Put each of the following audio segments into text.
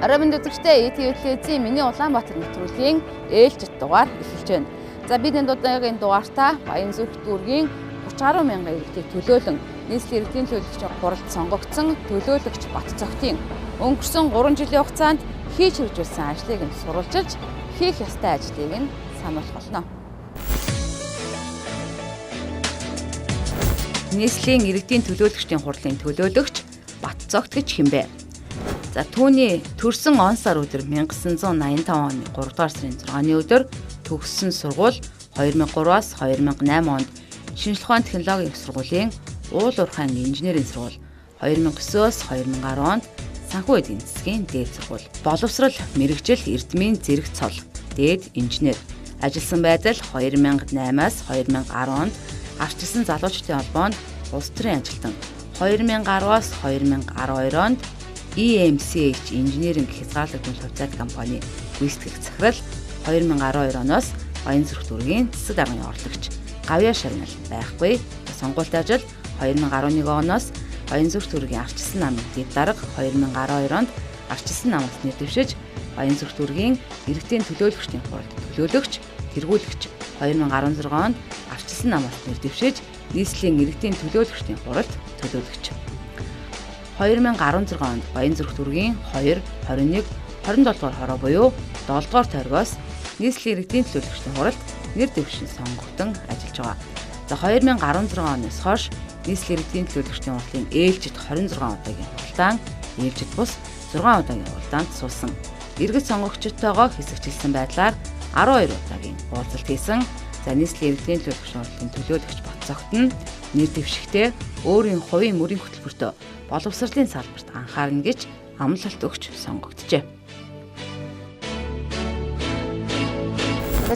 Арабын дэвтэгчтэй ТV-ийн миний улаанбаатар нэвтрүүлгийн ээлжид дугаар эхэлж байна. За бид энэ удаагийн дугаартаа Баян зүрх дүүргийн 30 мянган иргэдийг төлөөлөн нийслэлийн иргэдийн төлөөлөгчийн хуралд сонгогдсон төлөөлөгч Т.Батцогтын өнгөрсөн 3 жилийн хугацаанд хийж хэрэгжүүлсэн ажлыг нь сурвалжилж хийх ёстой ажлыг нь сануулах болно. Нийслэлийн иргэдийн төлөөлөгчдийн хурлын төлөөлөгч Т.Батцогт гэж хэмбэ. За түүний төрсөн он сар өдөр 1985 оны 3 дугаар сарын 6-ны өдөр төгссөн сургууль 2003-аас 2008 онд шинжлэх ухааны технологийн их сургуулийн уул уурхайн инженерийн сургууль 2009-өөс 2010 онд санхүү эдийн засгийн дээд сургууль боловсрол мэрэгжил эрдмийн зэрэг цол дээд инженер ажилласан байдал 2008-аас 2010 онд арчилсан залуучдын холбоонд улс төрийн ажилтан 2010-аас 2012 онд EMCH инженеринг хязгаарлагдмал хувьцаат компани гүйцэтгэх захирал 2012 оноос Баян зүрх дүүргийн засаг даргын орлогч гавьяа шагнал байхгүй сонгуультай ажил 2011 оноос Баян зүрх дүүргийн арчилсан намын дэд дарга 2012 онд арчилсан намаас нэрдэвшиж Баян зүрх дүүргийн иргэдийн төлөөлөгчдийн хуралд төлөөлөгч тэргүүлэгч 2016 онд арчилсан намаас нэрдэвшиж нийслэлийн иргэдийн төлөөлөгчдийн хуралд төлөөлөгч 2016 онд Баян зүрх дүүргийн 2, 21, 27 дугаар хороо буюу 7 дугаар тойрогоос нийслэлийн иргэдийн төлөөлөгчдийн хуралд нэр дэвшин сонгогдсон ажиллаж байгаа. За 2016 оноос хойш нийслэлийн иргэдийн төлөөлөгчдийн хурлын ээлжид 26 удаагийн хуралдаан, ээлжид бус 6 удаагийн хуралдаанд суусан. Иргэд сонгогчдтойгоо хэсэгчилсэн байдлаар 12 удаагийн уулзалт хийсэн. За нийслэлийн иргэдийн төлөөлөгчдийн хурлын төлөөлөгч Т.Батцогтын нэр дэвшигтээ өөрийн хувийн мөрийн хөтөлбөртөө боловсролын салбарт анхаарна гэж амлалт өгч сонгогджээ.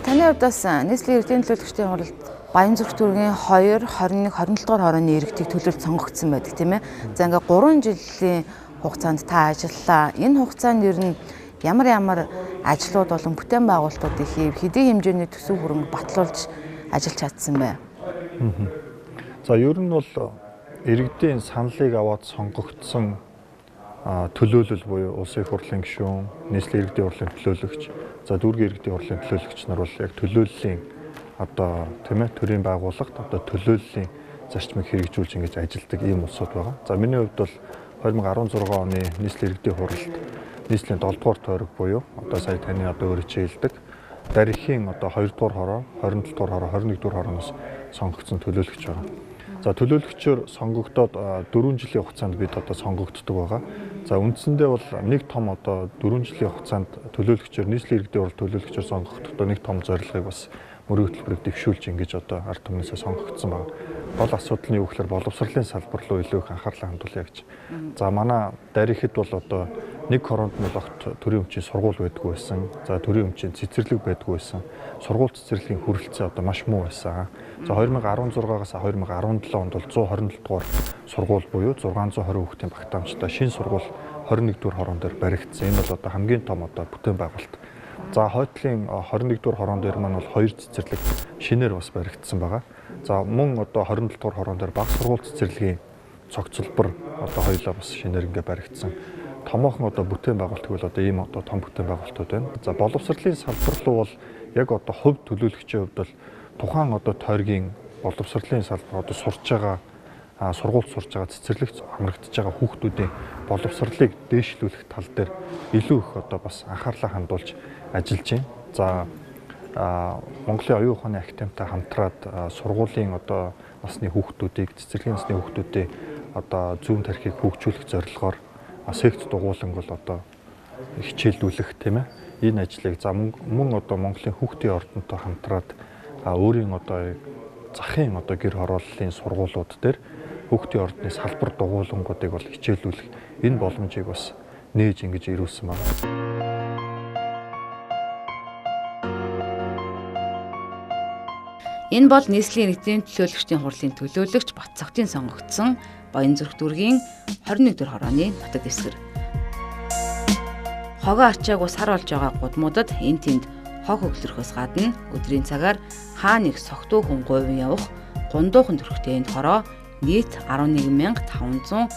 Таны хувьдаас нийслэлийн иргэдийн төлөөлөгчдийн хуралд Баян зүрх дүүргийн 2, 21, 27 дугаар хорооны иргэдийг төлөөлж сонгогдсон байдаг тийм ээ. За ингээ 3 жилийн хугацаанд та ажиллалаа. Энэ хугацаанд ер нь ямар ажлууд болон бүтээн байгуулалтуудыг хийв, хэдийн хэмжээний төсөв хөрөнгө батлуулж ажиллаж чадсан бэ? За ер нь бол иргэдийн саналыг аваад сонгогдсон төлөөлөл буюу улсын их хурлын гишүүн, нийслэлийн иргэдийн хурлын төлөөлөгч, за дүүргийн иргэдийн хурлын төлөөлөгч нар бол яг төлөөллийн одоо тийм ээ төрийн байгууллагт одоо төлөөллийн зарчмыг хэрэгжүүлж ингэж ажилладаг ийм улсууд байгаа. За миний хувьд бол 2016 оны нийслэлийн иргэдийн хуралд нийслэлийн 7 дугаар тойрог буюу одоо сая таны одоо өөрөө хэлдэг дарихийн одоо 2 дугаар хороо, 27 дугаар хороо, 21 дугаар хорооноос сонгогдсон төлөөлөгч байгаа. За төлөөлөгчөөр сонгогдоод 4 жилийн хугацаанд бид одоо сонгогддог байгаа. За үндсэндээ бол нэг том одоо 4 жилийн хугацаанд төлөөлөгчөөр нийслэлийн иргэдийн хурал төлөөлөгчөөр сонгогдохдоо нэг том зорилгыг бас мөрийн хөтөлбөрийг дэвшүүлж ингэж одоо ард түмнээсээ сонгогдсон байна. Гол асуудал нь юу гэхээр боловсролын салбар руу илүү их анхаарлаа хандуулъя гэж. За манай дарихэд бол одоо нэг хороонд нь огт төрийн өмчийн сургууль байдгүй байсан. За төрийн өмчийн цэцэрлэг байдгүй байсан. Сургууль цэцэрлэгийн хүрэлцээ одоо маш муу байсан. За 2016-аас 2017 онд бол 127 дугаар сургууль буюу 620 хүүхдийн багтаамжтай шинэ сургууль 21 дугаар хороон дээр баригдсан. Энэ бол одоо хамгийн том одоо бүтээн байгуулалт. За хойдлын 21 дугаар хороон дээр маань бол 2 цэцэрлэг шинээр бас баригдсан байгаа. За мөн одоо 27 дугаар хороон дээр баг сургууль цэцэрлэгийн цогцлбор одоо хоёулаа бас шинээр ингээ баригдсан. Томоохон одоо бүтээн байгуулалт бол одоо ийм одоо том бүтээн байгуулалтууд байна. За боловсролын салбар руу бол яг одоо хувь төлөөлөгчийн хувьд бол тухайн одоо тойргийн боловсролын салбар одоо сурч байгаа сургуульд сурч байгаа цэцэрлэгт хамрагдж байгаа хүүхдүүдийн боловсролыг дээшлүүлэх тал дээр илүү их одоо бас анхаарлаа хандуулж ажиллаж байна. За Монголын оюун ухааны академитай хамтраад сургуулийн одоо насны хүүхдүүдийг цэцэрлэгийн насны хүүхдүүдийн одоо зүүн тархийг хөгжүүлэх зорилгоор секц дугуулan бол одоо хичээлдүүлэх тийм ээ энэ ажлыг за мөн одоо Монголын хүүхдийн ордонтой хамтраад өөрийн одоо захын одоо гэр хорооллын сургуулиуд дээр хүүхдийн ордны салбар дугуулангуудыг бол хичээлдүүлэх энэ боломжийг бас нээж ингэж ирүүлсэн байна. Энэ бол нийслэлийн иргэдийн төлөөлөгчдийн хурлын төлөөлөгч Т.Батцогтын сонгогдсон Баян зүрх дүүргийн 21 дугаар хорооны нутаг дэвсгэр. Хогоо ачаагүй сар болж байгаа гудмуудад эн тэнд хог хөглөрөхөөс гадна өдрийн цагаар хаа нэг согтуу хүн говийн явах гундуухан төрхтэй энд хороо нийт 11,587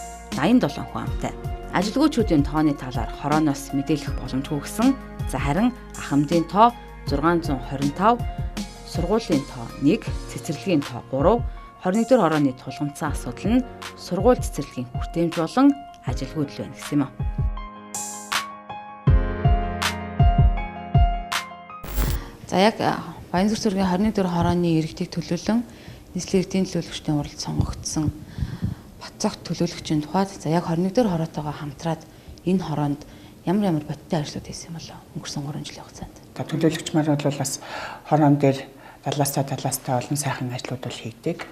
хүн амтай Ажилгүйчүүдийн тооны талаар хорооноос мэдээлэх боломжгүй гэсэн. За харин ахмадын тоо 625, сургуулийн тоо 1, цэцэрлэгийн тоо 3, 21-р хорооны тулгымцсан асуудал нь сургууль цэцэрлэгийн хүртээмж болон ажилгүйдэл байна гэсэн юм. За яг Баянзүр цэргийн 21-р хорооны иргэдийг төлөөлөн нийслэлийн иргэдийн төлөөлөгчдийн уралд сонгогдсон Батцогт төлөөлөгчийн тухайд за яг 21-р хороотойгоо хамтраад энэ хороонд ямар бодиттой ажлууд хийсэн юм болоо өнгөрсөн 3 жилийн хугацаанд. Төлөөлөгч маань бол бас хороон дээр талаастаа олон сайхан ажлууд бол хийдэг.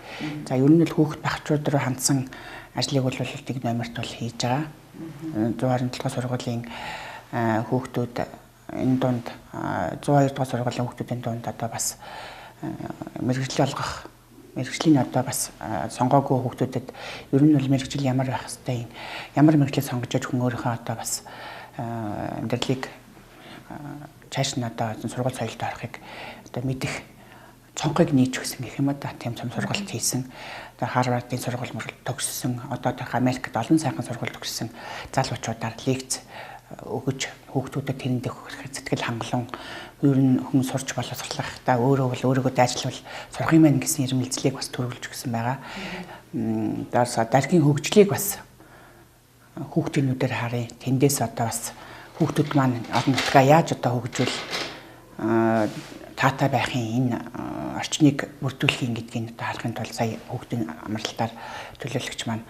За ер нь л хүүхэд багчууд руу хандсан ажлыг бол их номерт бол хийж байгаа. 127 дугаар сургуулийн хүүхдүүд энэ донд 102 дугаар сургуулийн хүүхдүүдийн донд одоо бас мэргэжил олгох мэргэжлийн одоо бас сонгоогүй хүүхдүүдэд ер нь бол мэргэжил ямар байх хэвтэй ямар мэргэжил сонгож яж хүн өөрийнхөө одоо бас амьдралыг цааш нь одоо сургууль соёлд орохыг одоо мэдэх цонхыг нээж өгсөн гэх юм да тийм сургалт хийсэн. Одоо Харвардын сургууль төгссөн одоо Америкт олон сайхан сургууль төгссөн залуучуудаар лекц өгөж хүүхдүүдэд тэрэнд сэтгэл хангалуун ер нь хүн сурч боловсруулах та өөрийгөө дайжлуул сурах юм байна гэсэн ирмэлцлийг бас төрүүлж өгсөн байгаа. Даргийн хөгжлийг бас хүүхдүүдээр харъя. Тэндээс одоо бас хүүхдүүд маань олон нутгаа яаж одоо хөгжүүл таатай байхын энэ орчныг бүрдүүлэхийн гэдгийг одоо харахын тулд сая хүүхдийн амралтаар төлөөлөгч маань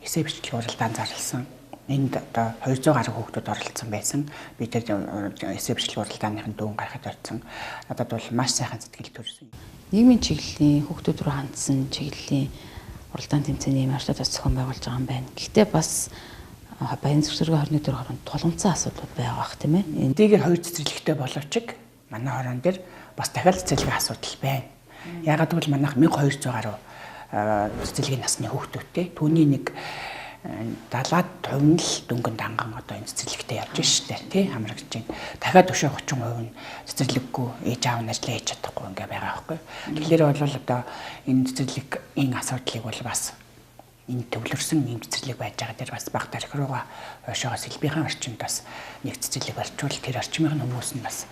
эсээ бичлэг уралдаанд зарласан. Энд одоо 200 гаруй хүүхдүүд оролцсон байсан. Би тэр эсээ бичлэг уралдааныхын дүүн гарахад орсон. Надад бол маш сайхан сэтгэл төрсөн. Нийгмийн чиглэлийн хүүхдүүд рүү хандсан чиглэлийн уралдаан тэмцээний юм ажлууд зохион байгуулж байгаа юм байна. Гэхдээ бас Баянзүр цэргийн 21-р хороонд тулгымцсан асуудлууд байгаа бах тийм ээ. Эндийгээр хоёр цэцэрлэгтэй боловч манай хороон дээр бас дахиад цэцэрлэгийн асуудал байна. Яагаад гэвэл манайх 1200 гаруй цэцэрлэгийн насны хүүхдүүдтэй түүний нэг 70% нь л дөнгөн данган одоо энэ цэцэрлэгтээ явж штэ тий хамрагч чинь дахиад өшөө 30% нь цэцэрлэггүй ээж аав нь ажиллаа хийж чадахгүй ингээ байгаа байхгүй. Тэгэхээр бол одоо энэ цэцэрлэгийн асуудлыг бол бас энэ төвлөрсөн юм цэцэрлэг байж байгаа дээр бас баг тарих руугаа өшөөгөөс хэлбэрийн орчинд бас нэг цэцэрлэг барьчвал тэр орчмын хүмүүс нь бас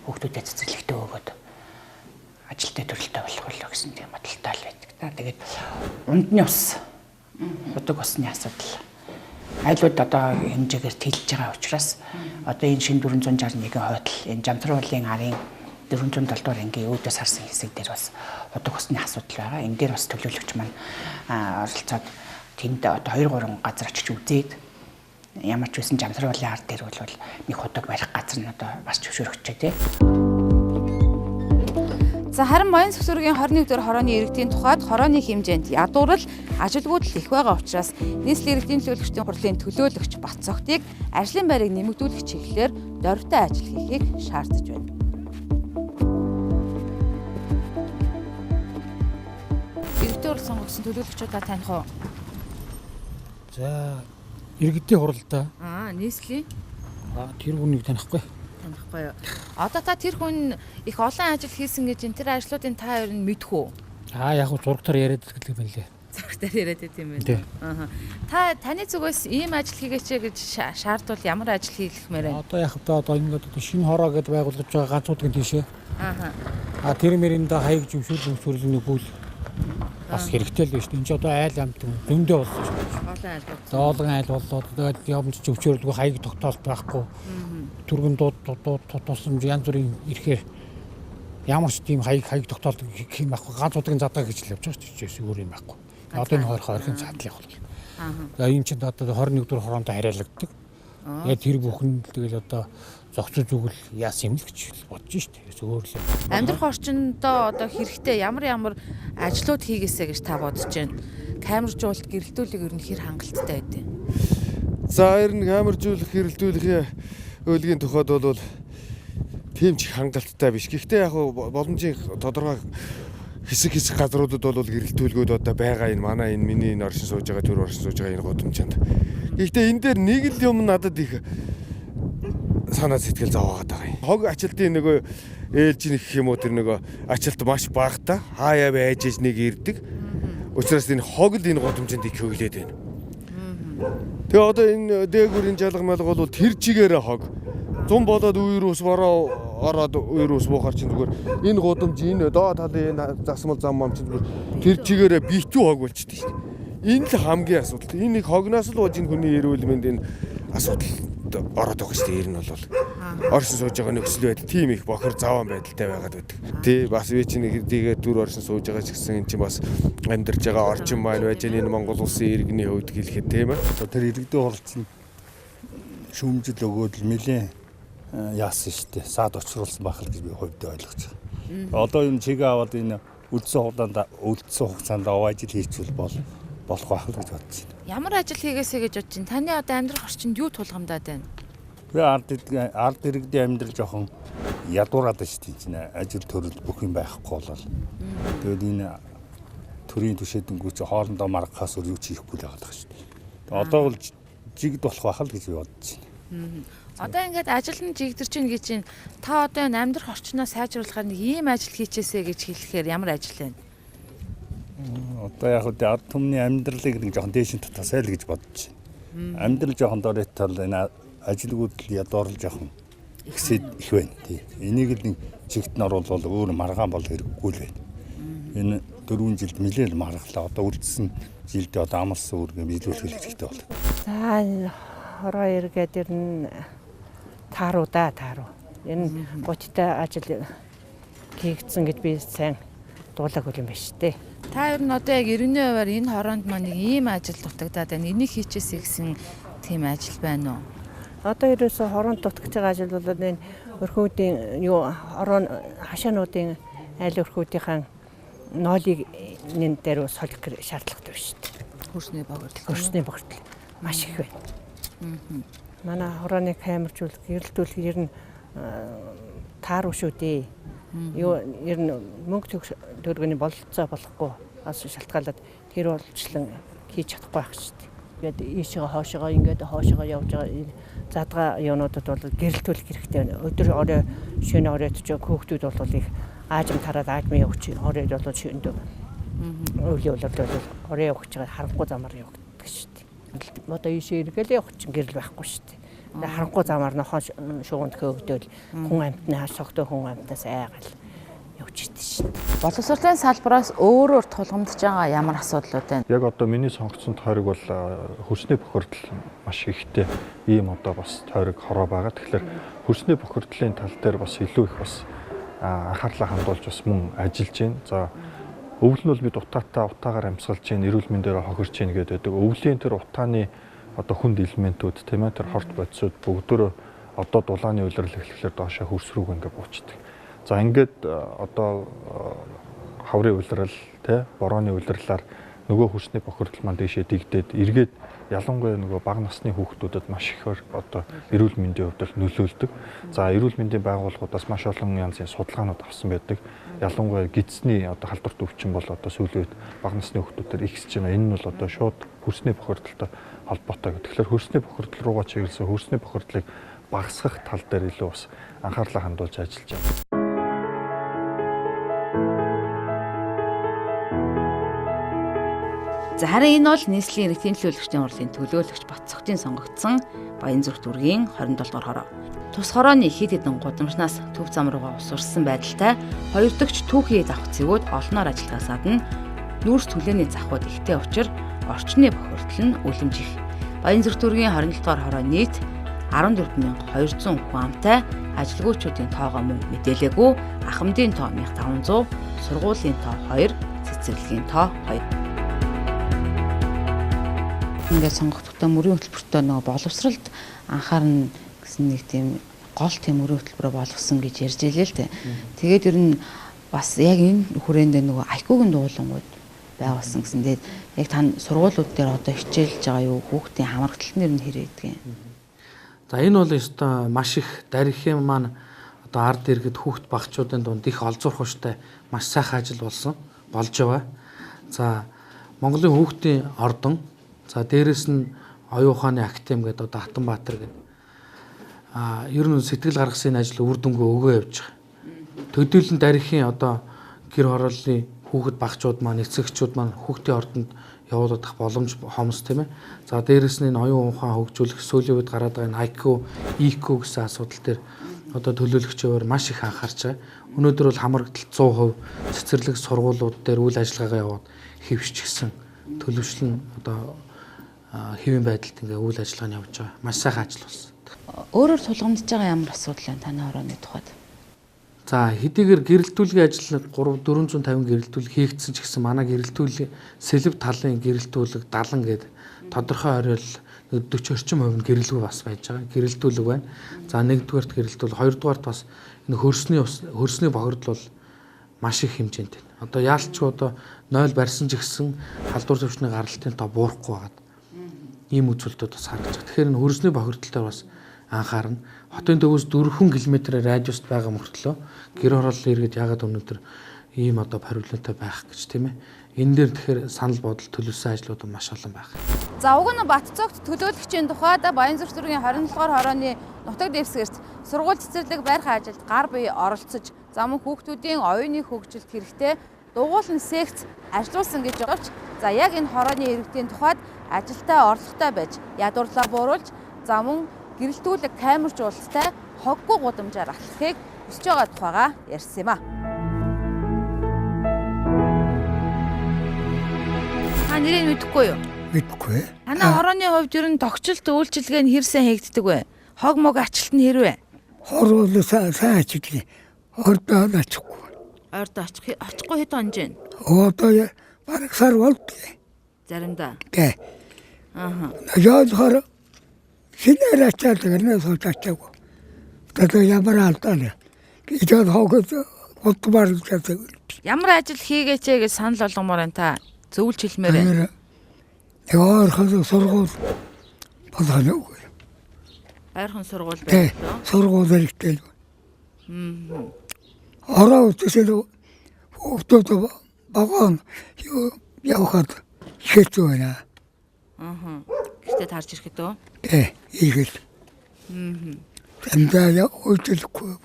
хүүхдүүдэд цэцэрлэгтээ өгөөд ажилтны төрөлтэй болох болоо гэсэн тийм бодолтой л байдаг та. Тэгээд ундны ус удаг усны асуудал айлууд одоо хэмжээгээр тэлж байгаа учраас одоо энэ шин 461 хойдол энэ Жамсруулын арын 407 дугаар ангийн өөдөөс харсан хэсэг дээр бас удаг усны асуудал байгаа. Энэ дээр бас төлөөлөгч маань оролцоод тэнд одоо 2-3 газар очиж үзээд ямар ч байсан Жамсруулын ард дээр бол нэг удаг барих газар нь одоо бас зөвшөөрөгчтэй тий. За харин Баянзүр цэргийн 21-р хорооны иргэдийн тухайд хорооны хэмжээнд ядуурл ажилгүйдэл их байгаа учраас нийслэлийн иргэдийн төлөөлөгчдийн хурлын төлөөлөгч Батцогтыг ажлын байрыг нэмэгдүүлэх чиглэлээр дорвитой ажил хийхийг шаардаж байна. Иргэдийн хурл сонгогдсон төлөөлөгчдөө таних уу? За иргэдийн хуралдаа. Нийслэлийн? Тэр хүнийг танихгүй. Танихгүй юу. Одоо та тэр хүн их олон ажил хийсэн гэж энэ тэр ажлуудын та хоёр нь мэдэх үү? Яг нь зургатаар яриад байгаа юм байна лээ. Зургатаар яриад байт юм байна. Таны зүгээс ийм ажил хийгээч гэж шаардвал ямар ажил хийлгэмээр байна? Одоо одоо ингэ шинэ хороо гэдээ байгуулж байгаа ганцуудын тийшээ. Тэр мөрөнд хаяг зөвшөөрлөний бүл бас хэрэгтэй л байна шүү дээ. Энд ч одоо айл амт зөндөө болсон шүү дээ. Олон айл боллоо. Тэгээд явж зөвшөөрлгүй хаяг тогтоолт байхгүй. Түргэн тусламж янз бүрийн ирэхээр ямар ч тийм хаяг тогтоолт гэх юм байхгүй. Ганц удаагийн задаа гэж л явж байгаа шүү дээ. Өөр юм байхгүй. Одоо энэ хоёрын задлыг бол. Энэ ч одоо 21-р хороонд хариалагддаг. Тэгээд тэр бүхэн тэгэл одоо зохицож өгөл яасан юм л гэж бодож штэ. Өөр л. Амьдрах орчиндөө одоо хэрэгтэй ямар ажлууд хийгээсэ гэж та бодож байна. Камержуулалт гэрэлтүүлэг ер нь хэр хангалттай байдیں۔ За ер нь камержуулах гэрэлтүүлэхийн үйлгийн тухайд бол тийм ч хангалттай биш. Гэхдээ яг боломжийн тодорхой хэсэг газруудад бол гэрэлтүүлгүүд одоо байгаа энэ манай энэ миний энэ оршин сууж байгаа төр оршин сууж байгаа энэ гудамжинд. Гэхдээ энэ дээр нэг л юм надад их санаа сэтгэл зовоод байгаа юм. Хог ачилтын нөгөө ээлжин гэх юм уу тэр нөгөө ачилт маш бага та хаяа байж нэг ирдэг. Учираас энэ хог л энэ гудамжинд их хөглээд байна. Тэгээ одоо энэ дээгүүрийн жалга малга бол тэр чигээрээ хог. Зун болоод үерүүс ороод үерүүс буухаар чинь зүгээр энэ гудамж энэ доо талын энэ засмал зам мам чинь зүгээр тэр чигээрээ битүү хог болчихдээ шүү дээ. Энэ л хамгийн асуудал. Энийг хогноос л болж энэ хүний эрүүл мэндийн асуудалд ороод байгаа шүү дээ. Ер нь бол оршин сууж байгаа нөхцөл байдал тийм их бохор заван байдалтай байгаад байдаг. Тий бас би чинь тэгээд дүр оршин сууж байгаа ч гэсэн эн чинь бас амьдарч байгаа орчин маань байж энэ Монгол улсын иргэний хувьд хэлэхэд тийм ээ. Тэр иргэдийн хуралцсан шүүмжил өгөөд нэлээд яасан шүү дээ. Саад очруулсан байх л гэж би хувьдаа ойлгож байгаа. Одоо энэ чигээ аваад энэ үлдсэн хугацаанд аваажил хийчихвэл болох байх л гэж бодож байна. Ямар ажил хийгээсэй гэж бодож байна? Таны одоо амьдрах орчинд юу тулгамдаад байна? Би ард иргэдийн амьдрал жоохон ядуураад байна шүү дээ. Энэ ажил төрөл бүх юм байхгүй болол. Тэгээд энэ төрийн түшээдэнгүү чи хоорондоо маргахаас өөр юу ч хийхгүй л байгаа шүү дээ. Одоо бол жигд болох байх л гэж би бодож байна. Одоо ингээд ажил нь жигдэрч ийн гэж чинь та одоо энэ амьдрах орчноо сайжруулахаар нэг ийм ажил хийчихээсэй гэж хэлэхээр ямар ажил вэ? Одоо яг үгүй ард түмний амьдралыг нэг жоохон дээшин татасай л гэж бодож байна. Амьдрал жоохон дөрөйтөл энэ ажилгууд л ядуурлж жоохон их байна тий. Энийг л нэг чигт нь оруулбал өөр маргаан бол хэрэггүй л байна. Энэ 4 жилд нэлээд маргалаа. Одоо үлдсэн жилдээ одоо амлсан үргээ биелүүлэх хэрэгтэй бол. За хороо эргээд ер нь тааруу. Ер нь 30-та ажил хийгдсэн гэж би сайн дуулаг хөл юм байна шүү дээ. Та ер нь одоо яг 90%-аар энэ хороонд маань нэг ийм ажил дутагдаад байна. Энийг хийчихээсэй гэсэн тийм ажил байна уу? Одоо ерөөсө хороонд дутагдж байгаа ажил бол энэ өрхүүдийн хороо хашаануудын айл өрхүүдийн ноолыг энэ дээр солих шаардлагатай байна шүү дээ. Хөрсний богино. Хөрсний богино маш их байна. Манай хорооны камержуулах, гэрэлтүүлэх ер нь тааруу шүү дээ. Ер нь мөнгө төгрөгийн бололцоо болохгүй бас шалтгаалаад тэр болчлон хийж чадахгүй байх шүү дээ. Ингээд ийшээ хоошоо явж байгаа задгаа юунуудад бол гэрэлтүүлэх хэрэгтэй байна. Өдөр орой шөнө оройд ч хүүхдүүд бол их аажим тараад аажмын явж оройд бол шөнд өглөө бол орой явж байгаа харанхуй замаар явагддаг шүү дээ. Одоо ийшээ эргээл явах чинь гэрэл байхгүй шүү дээ. Харанхуй замаар нохоо шууганд хөөгдөөл хүн амьтны хасогтой хүн амьтаас айгаал явж идэв шүү дээ. Боловсролын салбараас өөрөөр тулгамдж байгаа ямар асуудлууд байна? Яг одоо миний сонгогдсон тойрог бол хөрсний бохирдол маш ихтэй ийм одоо бас тойрог хороо байгаа. Тэгэхээр хөрсний бохирдлын тал дээр бас илүү их бас анхаарлаа хандуулж бас мөн ажиллаж байна. За өвөл нь бол бид утаагаар амьсгалж байна, эрүүл мэндээр хохирч байна гэдэг. Өвлийн тэр утааны одоо хүнд элементүүд тийм ээ тэр хорт бодисууд бүгдөө одоо дулааны улирал эхлэхээр доошоо хөрс рүүг ингээд буучдаг. За ингээд одоо хаврын улирал тий борооны улирлаар нөгөө хөрсний бохирдол маань дэшээ дигдээд эргээд ялангуяа нөгөө бага насны хүүхдүүдэд маш ихээр одоо эрүүл мэндийн хувьд нөлөөлдөг. За эрүүл мэндийн байгууллагуудаас маш олон янзын судалгаанууд авсан байдаг. Ялангуяа гидсний одоо халдварт өвчин бол одоо сүүлийн үед бага насны хүүхдүүдээр ихсэж байгаа. Энэ нь бол одоо шууд хөрсний бохирдолтой холбоотой. Тэгэхээр хөрсний бохирдол руугаа чиглэсэн хөрсний бохирдлыг багасгах тал дээр илүү бас анхаарлаа хандуулж ажиллаж байна. За харин энэ бол нийслэлийн иргэдийн төлөөлөгчдийн хурлын төлөөлөгч Батцогтын сонгогдсон Баянзүрх дүүргийн 27 дугаар хороо. Тус хорооны хэд хэдэн гудамжнаас төв зам руугаа усурсан байдалтай 2 дахь түүхий давх цэгүүд олноор ажиллахаас гадна нүүрс түлээний захууд ихтэй учир орчны бохирдол нь үлэмжих. Баянзүрх дүүргийн 27 дугаар хороо нийт 14200 хүн амтай, ажилгүйчүүдийн тоогоо мөн мэдээлээгүй, ахмадын тоо 1500, сургуулийн тоо 2, цэцэрлэгийн тоо 2. Ингээд сонгогдохтой мөрийн хөтөлбөртөө нөгөө боловсролд анхаарна гэсэн нэг тийм гол тийм мөрийн хөтөлбөрөөр болгосон гэж ярьж илээ л дээ. Тэгээд ер нь бас яг энэ хүрээнд нөгөө айкуугийн дуулангууд байгуулсан гэсэн. Тэгээд яг тань сургуулиуд дээр одоо хичээлж байгаа юу, хүүхдийн хамрагталт нь ер нь хэрэг гэдэг юм. За энэ бол ёстой маш их дарихын маань одоо ард иргэд хүүхд багчуудын дунд их олзуурах хүчтэй маш сайхан ажил болж байгаа. За Монголын хүүхдийн ордон, за дээрэс нь оюун ухааны академи гэдэг одоо Т.Батцогтын гэдэг ер нь сэтгэл гаргасан ажил үр дүнгээ өгөө явж байгаа. Төдийлөн дарихын одоо гэр хорооллын хүүхэд багчууд маань, эцэгчүүд маань хүүхдийн ордонд явуулах боломж хомс тийм ээ. За дээрэс нь энэ оюун ухаан хөгжүүлэх сүүлийн үед гараад байгаа энэ IQ, EQ гэсэн асуудал дээр одоо төлөөлөгчөөр маш их анхаарч байгаа. Өнөөдөр бол хамрагдалт 100% цэцэрлэг сургуулиуд дээр үйл ажиллагаагаа яваад хэвшчихсэн төлөвшлөн одоо хэвийн байдалд ингээ үйл ажиллагаа нь явж байгаа. Маш сайхан ажил болсон. Өөрөөр тулгамдж байгаа ямар асуудал байна таны хорооны тухайд? За хэдийгээр гэрэлтүүлгийн ажил 450 гэрэлтүүлэг хийгдсэн ч гэсэн манай гэрэлтүүлэг сэлб талын гэрэлтүүлэг 70 гээд тодорхой оройл 40 орчим хувь нь гэрэлгүй бас байж байгаа. Гэрэлтүүлэг байна. За нэгдүгээрт гэрэлтүүлэг, хоёрдугаарт бас энэ хөрсний бохирдол бол маш их хэмжээнд байна. Одоо яалчгүй одоо 0 барьсан ч гэсэн халдвар төвчний гаралтын тоо буурахгүй байгаад ийм үзүүлэлтүүд бас харагдаж байна. Тэгэхээр энэ хөрсний бохирдолтой бас анхаарна. Хотын төвөөс 4 км радиуст байгаа мөртлөө гэр хорооллын иргэд яагаад өнөөдөр ийм одоо парвлантай байх гэж тийм ээ. Энэ дээр тэгэхээр санал бодол төлөвлөсөн ажлууд маш олон байна. За уг нь Батцогт төлөөлөгчийн тухайд Баянзүрх зүргийн 27 хорооны нутаг дэвсгэрт сургууль цэцэрлэг барих ажилд гар бие оролцож зам хүүхдүүдийн оюуны хөгжилд хэрэгтэй дугуулн секц ажилласан гэж боловч за яг энэ хорооны иргэдийн тухайд ажилдаа орлоготой байж ядуурлаа бууруулж зам гэрэлтүүлэг камержуулалттай хоггүй гудамжаар ахлахыг хүсэж байгаа тухайга ярьсан юм а. Та нэрийг мэдэхгүй юу? Мэдэхгүй. Танай хорооны хувьд ер нь тогтчлт үйлчилгээ нь хэрсэн хийгддэг вэ? Хог мог ачлалт нь хэрвээ? Хор бол сайн ажилтны. Ордоо очихгүй. Ордоо очихгүй хэд онж вэ? Одоо бараг сар болтой. Заримдаа. Тэ. Ааха. Яаж хор шинээр ачаад гэрнээ сууж ачаагүй. Одоо ямар алдаа нэ. Ижаад хогод утмаар гэдэг. Ямар ажил хийгээч гэж санал болгомоор энэ та зөвлөж хэлмээр байна. Ойрхон сургууль болгоно үгүй. Ойрхон сургууль байна лөө. Сургууль хэрэгтэй. Ороо үтсэл хүүхдүүд багаан явахад хэцүү байна. Ааха. Гэтэ тарж ирэхэд үү? Тэ, ийгэл. Тэмдээ үйлчлэхгүй.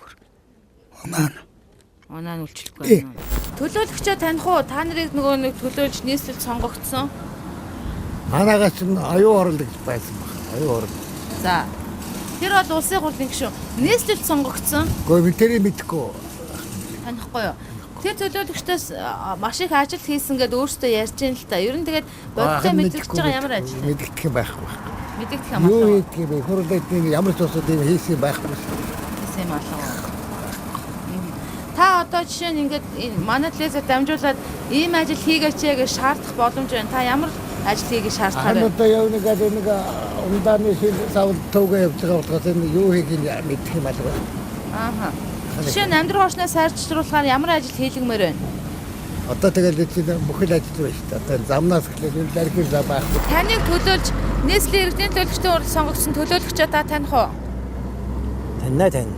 Онаа нь үйлчлэхгүй байна. Төлөөлөгчөө таних уу? Та нарыг нөгөө нэг төлөөлж нийслэлд сонгогдсон. Манайгаас аюу орлог байсан баг. Аюу орлог. За. Тэр бол улсын хурлын гишүүн. Нийслэлд сонгогдсон. Гэхдээ тэрийг мэдэхгүй. Танихгүй юу? Тэр төлөөлөгчдөөс маш их ажил хийсэн гэдээ өөртөө ярьж байна л та. Ер нь тэгээд бодтой мэдрэгдэж байгаа ямар ажил? Мэддэх юм байхгүй. Мэддэх юм аа. Юу хийх вэ? Хурлын ямар ч усууд юм хийсэн байхгүй. Хийсэн юм аа. Та одоо жишээ нь ингээд манай телевизээр дамжуулаад ийм ажил хийгээч гэж шаардах боломж байна. Та ямар ажил хийгээ шаардах вэ? Одоо явна гэдэг нэг ундааны шил савд төвгөө явж байгаа болохоос энэ юу хийх нь мэдэх юм аа. Ааха. Жишээ нь амьдрал хуурснаа сайжруулахаар ямар ажил хийлгэмээр байна? Одоо тэгэл энэ бүхэл ажил байна шүү дээ. Одоо замнаас эхлээд энэ лархив зам байхгүй. Таныг төлөөлж нийслэлийн иргэдийн төлөөлөгчдийн урд сонгогдсон төлөөлөгчөө та таних уу? Таньнаа тань.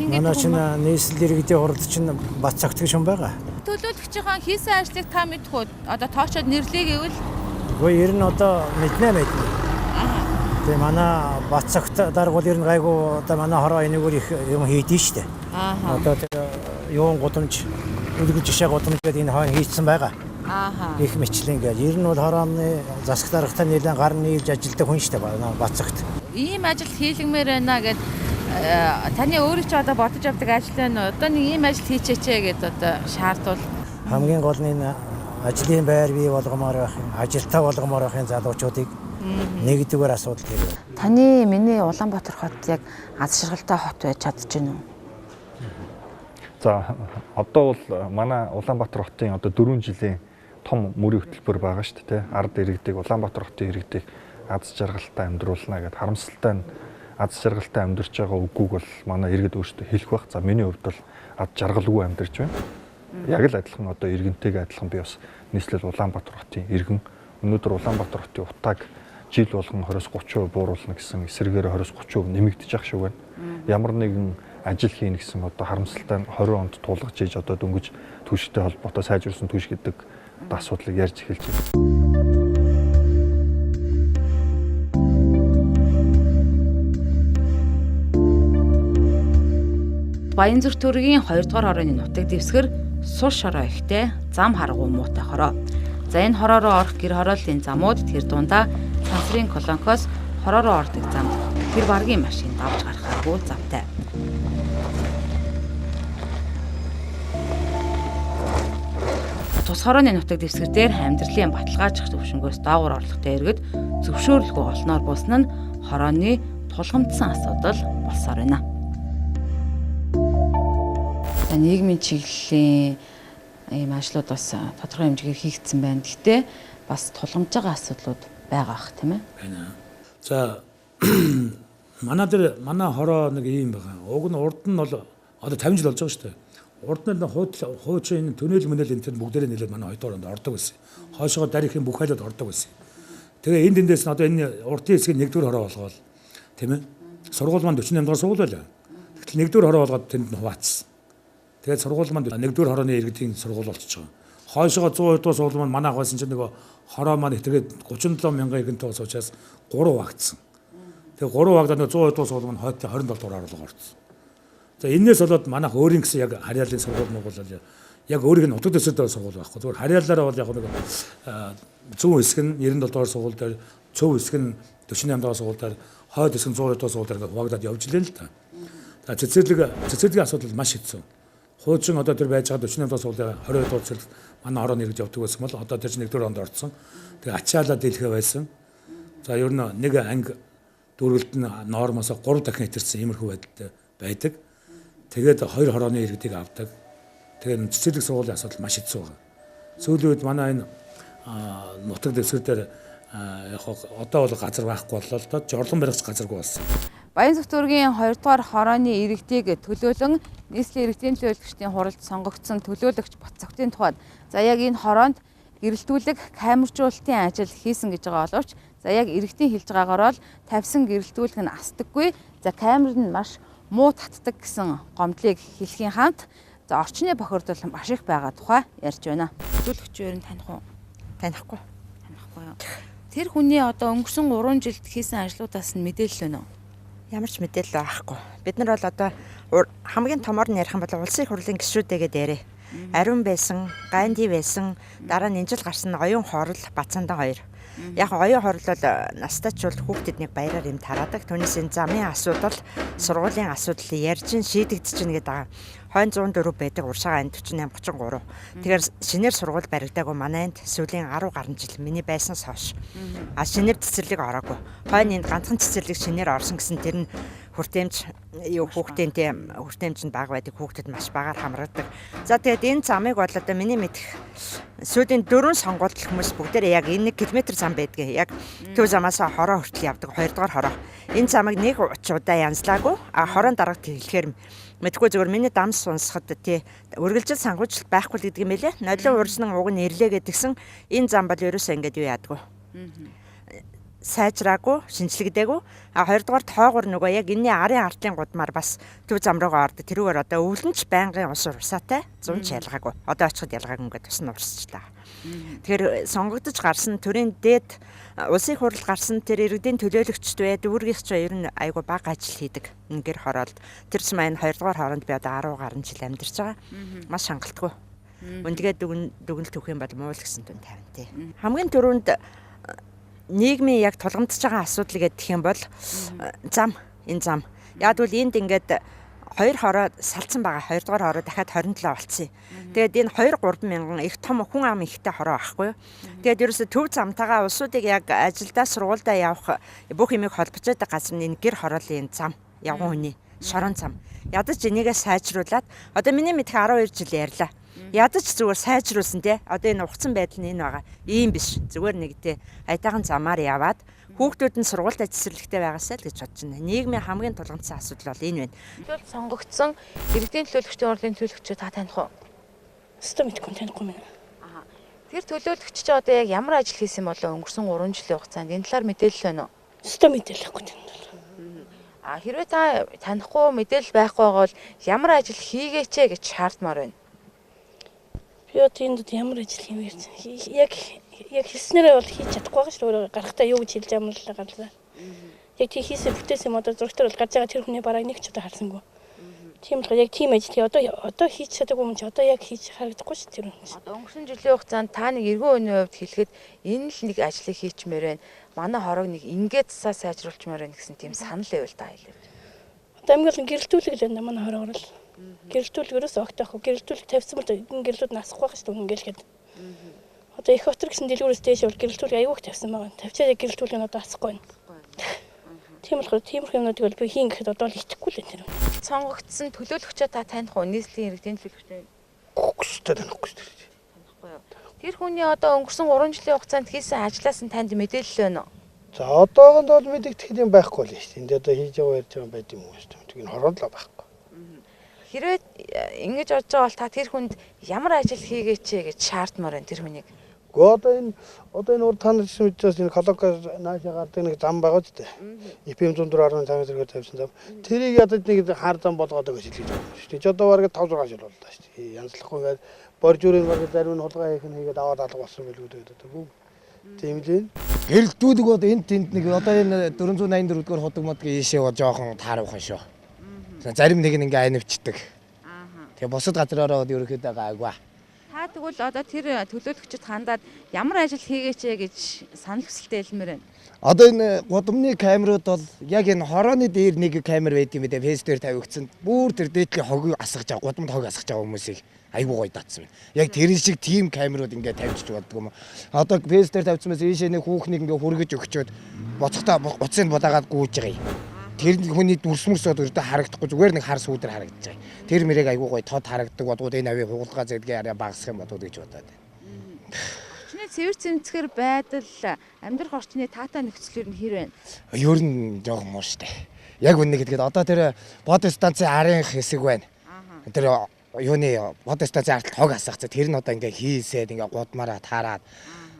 Манай чинь нийслэлийн иргэдийн урд чинь Батцогтын шин байгаа. Төлөөлөгчийн хийсэн ажлыг та мэдэх үү? Одоо тоочоод нэрлэе гэвэл Гэхдээ ер нь одоо мэднэ. Тэгээ манай Батцогт дарга бол ер нь гайгүй одоо манай хороо энэгээр их юм хийдэж штэ. Одоо юун гудамж үлгэж жишээ гудамж гэдэг энэ хойно хийцсэн байгаа. Их мэтлэн гэж. Ер нь бол хорооны засаг даргатай нэлээд гар нийлж ажилдаг хүн штэ манай Батцогт. Ийм ажил хийлгэмээр байна гэд таны өөрөө ч одоо бодож авдаг ажил байна. Одоо нэг ийм ажил хийчээчээ гэд одоо шаардвал хамгийн гол нь энэ ажлын байр бий болгомоор байх юм, ажилтаа болгомоор байх залуучуудыг нэгдүгээр асуудал тэр. Таны миний Улаанбаатар хот яг аз жаргалтай хот байж чадж байна уу? За одоо бол манай Улаанбаатар хотын одоо 4 жилийн том мөрийн хөтөлбөр байгаа шүү дээ. Ард иргэдийг Улаанбаатар хотын иргэдийг аз жаргалтай амьдруулна гэд харамсалтай нь аз жаргалтай амьдарч байгаа үгүйг бол манай иргэд өөрсдөө хэлэх байх. За миний хувьд бол аз жаргалгүй амьдарч байна. Яг л адилхан одоо иргэнтэйгээ адилхан би бас нийслэл Улаанбаатар хотын иргэн өнөөдөр Улаанбаатар хотын утааг жил болгон 20-30% бууруулна гэсэн эсрэгээр 20-30% нэмэгдэж явах шиг байна. Ямар нэгэн ажил хийнэ гэсэн одоо харамсалтай 20 онд тулгаж ийж одоо дөнгөж түвштэй холбоотой сайжруулсан түвш гэдэг асуудлыг ярьж эхэлж байна. Баянзүрх төргийн 2 дугаар хорооны нутаг дэвсгэр сул шороо ихтэй зам харгуу муутай хороо. За энэ хороороо орох гэр хорооллын замууд тэр дундаа сансрын колонкоос хороороо ордог замд тэр баргийн машин давж гарахааргүй завтай. Тус хорооны нутаг дэвсгэр дээр амьдралын баталгаажих төвшнгөөс доогуур орлоготой иргэд зөвшөөрлөгөө олноор буусна нь хорооны тулгамдсан асуудал болсоор байна. За нийгмийн чиглэлийн ийм ажлууд бас тодорхой хэмжээгээр хийгдсэн байна. Гэхдээ бас тулгамж байгаа асуудлууд байгаа ах тийм ээ. Байна. За манай хороо нэг ийм байгаа. Уг нь урд нь бол одоо 50 жил болж байгаа шүү дээ. Урд нь хуучин түнэл мөнэл энэ төр бүгдээрээ нэлээд манай хоёрдугаар онд ордог байсан. Хойшоо дарихын бүх хайлууд ордог байсан. Тэгээ энэ дэндээс нь одоо энэ урдын хэсгийг нэгдүгээр хороо болгоод тийм ээ. Сургууль маань 48 дугаар сургууль байлаа. Тэгтэл нэгдүгээр хороо болгоод тэнд нь хуваацсан. Тэгээд сургууль маань нэгдүгээр хорооны иргэдийн сургууль болчихж байгаа. Хойшоо 100% сургууль маань манайх байсан чинь нөгөө хороо маань тэгээд 37 мянган иргэнтэй ус учраас 3 хуваагдсан. Тэгээд 3 хуваагдаад 100% сургууль маань 27 дугаар орлого орсон. За энэс болоод манайх өөрийн гэсэн яг харьяалын сургууль бол яг өөрийн нутаг дэвсгэр сургууль байхгүй. Зүгээр харьяалаараа бол яг нэг зүүн хэсэг нь 97 дугаар сургууль дээр, цөв хэсэг нь 48 дугаар сургууль дээр, хойд хэсэг нь 100% дугаар сургууль дээр хуваагдаад явж илээ л та. За цэцэрлэгийн асуудал маш хэцүү. Хуучин одоо тэр байж байгаа 48 дугаар сургуулийн 22 дугаар цэцэрлэг манай хорооны иргэд явдаг байсан бол одоо тэр чинь нэгдүгээр онд орсон. Тэгээ ачаалаа дийлхэ байсан. За ер нь нэг анги дүүргэлт нь нормоос 3 дахин хэтэрсэн иймэрхүү байдалтай байдаг. Тэгээд хоёр хорооны иргэдийг авдаг. Тэгээд цэцэрлэг сургуулийн асуудал маш хэцүү байна. Сүүлийн үед манай энэ нутаг дэвсгэр дээр яг одоо бол газар байхгүй боллоо л доо жорлон барихч газаргүй болсон. Баян зөвтгөргийн 2 дугаар хорооны иргэдийг төлөөлөн нийслэлийн иргэдийн төлөөлөгчдийн хуралд сонгогдсон төлөөлөгч Батцогтын тухайд за яг энэ хороонд гэрэлтүүлэг камержуулалтын ажил хийсэн гэж байгаа боловч за яг иргэдийн хэлж байгаагаар бол тавьсан гэрэлтүүлэг нь асдаггүй. За камер нь маш муу татдаг гэсэн гомдлыг хэлхийн хамт за орчны бохирдол маш их байгаа тухай ярьж байна. Төлөөлөгч ер нь таних уу? Танихгүй. Танихгүй юу? Тэр хүний одоо өнгөрсөн 3 жилд хийсэн ажлуудаас нь мэдээлэл өгнө үү? Ямар ч мэдээлэл байхгүй. Бид нар бол одоо хамгийн томор нь ярих юм бол улсын хурлын гишүүдтэйгээ дээрээ. Ариун байсан, Ганди байсан, дараа нь инжил гарсан оюун хорол Бацандан 2. Яг оюун хорол бол настайчул хүүхдэд нэг баяраар юм тараадаг. Түүнээс энэ замын асуудал, сургуулийн асуудал ярьж шийдэгдэж гин гэдэг. Хойн 104 байдаг, уршаага 48 33. Тэгэхээр шинээр сургууль баригдаагүй манай энд сүүлийн 10 гаруй жил миний байснаас хойш. Шинээр цэцэрлэг ороогүй. Хойно энд ганцхан цэцэрлэг шинээр орсон гэсэн тэр нь хүртээмж хүртээмж нь бага байдаг, хүүхдэд маш багаар хамрагддаг. За тэгээд энэ замыг бол одоо миний мэдэх сүүлийн 4 сонгуульд хүмүүс бүгдээрээ яг энэ 1 км зам байдгийг яг төв замаас хороо хүртэл явдаг 2 дугаар хороо. Энэ замыг нэг удаа янзлаагүй. Хорон дарагт хэлэхээр мэдгүй зөвөр миний дамс сонсоход тий үргэлжил сангуучлалт байхгүй л гэдэг юм байлээ. Нойлон уурснан уг нь ирлээ гэдгсэн энэ зам бол ерөөсөө ингэж юу яадгүй. Сайжраагүй, шинжлэгдээгүй. Хоёрдугаар тоогоор нөгөө яг энэний арын артлын гудмаар бас төв зам руугаа ордог. Тэрүүгээр одоо өвлөнч байнгын ус урсаатай 100 ч ялгаагүй. Одоо очиход ялгаагүй ингээд тус нь урсчлаа. Тэгэхээр сонгогдож гарсан төрийн дээд улсын хурал гарсан тэр иргэдийн төлөөлөгчд бай дүүргийнх ч ер нь айгүй бага ажил хийдэг. Ингээр хороолт. Тэр ч маань 2 дугаар хооронд би одоо 10 гаруй жил амьдарч байгаа. Маш хангалтгүй. Үндэгээ дүгнэлт өгөх юм бол муу л гэсэн түн тавина тий. Хамгийн түрүүнд нийгмийн яг тулгамдж байгаа асуудал гэдэг юм бол энэ зам. Яг бол энд ингээд 2 хороо салцсан байгаа. 2 дугаар хороо дахиад 27 болцсон. Тэгээд энэ 2-3 мянган их том хүн ам ихтэй хороо байхгүй юу? Тэгээд ерөөсө төв замтайгаа улсуудыг яг ажилдаа сургуульдаа явах бүх юмыг холбож байгаа газар нь энэ гэр хороолын зам. Явган хүний шорон зам. Ядаж энийгээ сайжруулад одоо миний мэдэх 12 жил ярьлаа. Ядаж зүгээр сайжруулсан те. Одоо энэ ухцсан байдал нь энэ байгаа. Ийм биш. Зүгээр нэг те айтайхан замаар яваад хүүхдүүд нь сургуультай цэцэрлэгтэй байгаасаа л гэж бодож байна. Нийгмийн хамгийн тулгамдсан асуудал бол энэ байна. Тэгвэл сонгогдсон иргэдийн төлөөлөгчдийн хурлын төлөөлөгчөө та таних уу? Өстө мэдгүй танихгүй мэн. Тэр төлөөлөгч чи одоо яг ямар ажил хийсэн болоо өнгөрсөн 3 жилийн хугацаанд энэ талаар мэдээлэл байна уу? Өстө мэдээлэхгүй тань. Хэрвээ та танихгүй мэдээлэл байхгүй бол ямар ажил хийгээч гэж шаардмаар байна. Би одоо энд ямар ажил хиймээр яг хийснээрээ бол хийж чадахгүй байгаа шүү дээ. Гарахтаа юу гэж хэлж амарлаа галзаа. Яг тий хийсэн бүтээсэн юм одоо зургтэр бол гарч байгаа тэр хүний бараг нэг ч удаа харсангүй. Тийм л яг тийм ажил одоо хийж чадаагүй юм чи одоо яг хийж харагдахгүй шүү тэр. Одоо өнгөрсөн жилийн хугацаанд та нэг эргэн үеийн хувьд хэлэхэд энэ л нэг ажлыг хийчмээр байна. Манай хорог нэг ингээд засаа сайжруулчмаар байна гэсэн тийм санал байвал та хэлээ. Одоо амгалан гэрэлтүүлэг л байна манай хорогор л. Гэрэлтүүлгээрээс огтойхгүй гэрэлтүүлэг тавьсан бол энэ гэрэлтүүд насахгүй байх шүү дээ ингээл гээд. Одоо их хотор гэсэн дэлгүүрээс дээш бол гэрэлтүүлэг аягүй тавьсан байгаа. Тавьчаад яг гэрэлтүүлэг нь одоо асахгүй байна. Тийм болохоор тиймэрхүү юмнуудыг бол би хийн гэхэд одоо л итгэхгүй л энэ. Сонгогдсон төлөөлөгчөө та таних уу? Нийслэлийн иргэдийн төлөөлөгчтэй. Гүгстэй танихгүй шүү дээ. Танихгүй юу? Тэр хүний одоо өнгөрсөн 3 жилийн хугацаанд хийсэн ажлаас нь танд мэдээлэл байна уу? За одоогонд бол мэдэгдэх юм байхгүй л шүү дээ. Энд одоо хийж яваа ярьж байгаа байд юм уу шүү дээ. Тийг хороодлоо байхгүй. Хэрвээ ингэж бодож байгаа бол та тэр хүнд ямар ажил хийгээч гэж шаардмаар байна тэр хүнийг. Одоо энэ урд танаж мэдээс энэ колокоос нааша гардаг нэг зам байгаа ч дээ. ИПМ 104.5 зэрэг тавьсан зам. Тэрийг ядаж нэг хар зам болгоод өгөөч хэлж байгаа юм шүү дээ. Чи одоо бараг 5-6 жил боллоо шүү дээ. Янзлахгүй ингээд боржуурын бараг зарим нь хулгай хийх нь хийгээд аваад алга болсон билүү дээ одоо. Тийм л энэ. Гэрэлтүүлэг бол энд тэнд нэг одоо энэ 484 дугаар худаг модгийн ийшээ жоохон таарах шүү. Зарим нэг нь ингээ айнавчдаг. Тэгээ босод газраараа ерөөхдөө гайгүй. Та тэгвэл одоо тэр төлөөлөгчд хандаад ямар ажил хийгээч гэж санал хүсэлтэй хэлмээр байна. Одоо энэ гудамжны камерууд бол яг энэ хорооны дээр нэг камер байдаг юм дээ. Фэйс дээр тавигдсан. Бүр тэр дээдлийн хог асгаж байгаа, гудамд хог асгаж байгаа хүмүүсийг айгүй гоё татсан байна. Яг тэр шиг тим камерууд ингээ тавьчих болдгоо юм. Одоо фэйс дээр тавьцсанаас ийшээ нэг хүүхнийг ингээ хүргэж өгчөөд боцохтой буцыг бодаагаад гүйж байгаа юм. Тэр хүний дүрсмөрсөд өртөө харагдахгүй зүгээр нэг хар сүүдэр харагдаж байгаа. Тэр мэрэг айгүй гоё тод харагддаг бодгууд энэ авийн хугалгаа зэдгээ арай багасах юм бодгоо гэж бодоод байна. Чиний цэвэр цэмцгэр байдал амьдрах орчны таатай нөхцөлөр нь хэр байна? Ер нь жоохон муу штэ. Яг үнэ гэдгээд одоо тэр бод станцын арын хэсэг байна. Тэр юуны бод станцын ард хог асгаацаа тэр нь одоо ингээ хийсээд ингээ гудмаараа таарад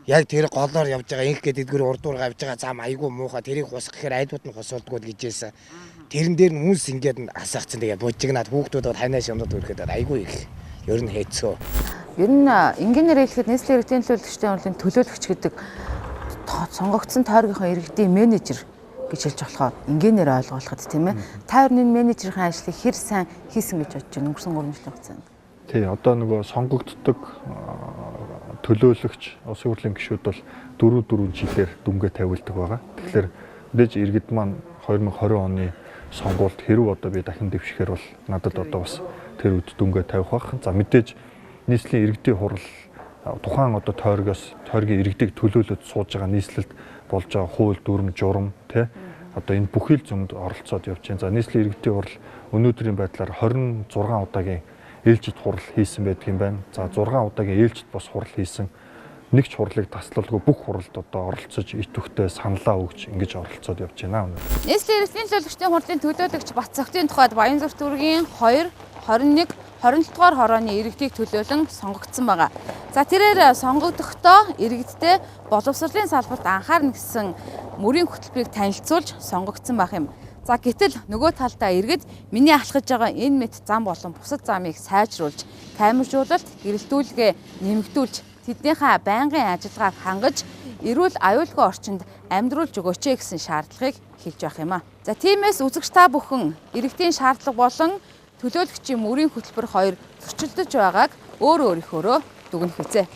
яг тэр голоор явж байгаа инх гэдэг эдгээр урдуур гавж байгаа зам айгүй муухай тэрийг хусах гэхээр айдууд нь хусуулдгууд гэжээсэн. Тэрэн дээр нь хүнс ингээд асаацсан тэгээ бужигнаад хүүхдүүд ханаа шимнууд өрхөд айгүй их ер нь хэцүү. Ер нь инженеэр хэлэхэд нийслэлийн иргэдийн төлөөлөгчдийн хурлын төлөөлөгч гэдэг сонгогдсон тойрогийнхоо иргэдийн менежер гэж хэлж болохоор инженеэр ойлгуулахад тийм ээ. Та өрний менежерийн ажлыг хэр сайн хийсэн гэж бодож байна өнгөрсөн 3 жилийн хугацаанд. Тий, одоо нөгөө сонгогддог төлөөлөгч улсын хурлын гишүүд бол 4 жилээр дүнгээ тавилдаг байгаа. Тэгэхээр мэдээж иргэд маань 2020 оны сонгуульд хэрв одоо би дахин дэвшихээр бол надад одоо бас тэр үед дүнгээ тавих байх. За мэдээж нийслэлийн иргэдийн хурал тухайн одоо тойргийн иргэдийг төлөөлөд сууж байгаа нийслэлд болж байгаа хууль дүрм журам тий одоо энэ бүхий л зөнд оролцоод явж байна. За нийслэлийн иргэдийн хурал өнөөдрийн байдлаар 26 удаагийн ээлжид хурал хийсэн байдаг юм байна. За 6 удаагийн ээлжид бос хурал хийсэн. Нэг ч хурлыг таслалгүй бүх хуралд одоо оролцож итвэхтэй саналаа өгч ингэж оролцоод явж байна. Нийслэлийн иргэдийн төлөөлөгчдийн хурлын төлөөлөгч Батцогтын тухайд Баянзүрт түргийн 2, 21, 27 дугаар хорооны иргэдийг төлөөлөн сонгогдсон байгаа. За тэрээр сонгогдохдоо иргэдтэй боловсролын салбарт анхаарна гэсэн мөрийн хөтөлбөрийг танилцуулж сонгогдсон байх юм. За гэтэл нөгөө талдаа иргэд миний алхаж байгаа энэ мэт зам болон бусад замыг сайжруулж, таймаржуулалт, гэрэлтүүлгээ нэмэгдүүлж, тэднийхээ байнгын ажиллагааг хангаж, эрүүл аюулгүй орчинд амьдруулж өгөөч гэсэн шаардлагыг хэлж байх юм а. За тиймээс үзэгч та бүхэн иргэдийн шаардлага болон төлөөлөгчийн мөрийн хөтөлбөр 2 зөрчилдөж байгааг өөрөө өөрийнхөөрөө дүгнэх үзье.